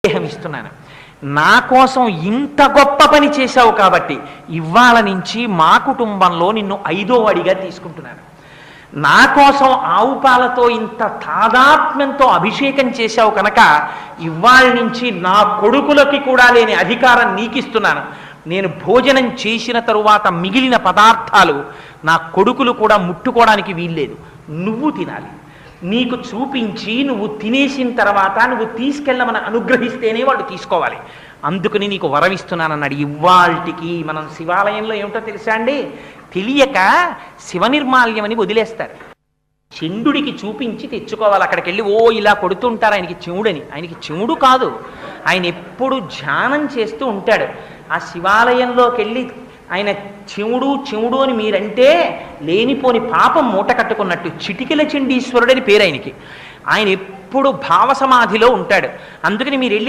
దేహం ఇస్తున్నాను. నా కోసం ఇంత గొప్ప పని చేశావు కాబట్టి ఇవాళ నుంచి మా కుటుంబంలో నిన్ను 5వ వాడిగా తీసుకుంటున్నాను. నా కోసం ఆవు పాలతో ఇంత తాదాత్మ్యంతో అభిషేకం చేశావు కనుక ఇవాళ నుంచి నా కొడుకులకి కూడా లేని అధికారం నీకిస్తున్నాను. నేను భోజనం చేసిన తరువాత మిగిలిన పదార్థాలు నా కొడుకులు కూడా ముట్టుకోవడానికి వీల్లేదు, నువ్వు తినాలి. నీకు చూపించి నువ్వు తినేసిన తర్వాత నువ్వు తీసుకెళ్ళమని అనుగ్రహిస్తేనే వాళ్ళు తీసుకోవాలి. అందుకని నీకు వరమిస్తున్నానన్నాడు. ఇవాల్టికి మనం శివాలయంలో ఏమిటో తెలుసా అండి, తెలియక శివనిర్మాల్యం అని వదిలేస్తారు. చండుడికి చూపించి తెచ్చుకోవాలి. అక్కడికి వెళ్ళి ఇలా కొడుతుంటారు ఆయనకి చెవుడని. ఆయనకి చెవుడు కాదు, ఆయన ఎప్పుడు ధ్యానం చేస్తూ ఉంటాడు. ఆ శివాలయంలోకి వెళ్ళి ఆయన చెవుడు అని మీరంటే లేనిపోని పాపం మూట కట్టుకున్నట్టు. చిటికెల చండీశ్వరుడని పేరు ఆయనకి. ఆయన ఎప్పుడు భావ సమాధిలో ఉంటాడు. అందుకని మీరు వెళ్ళి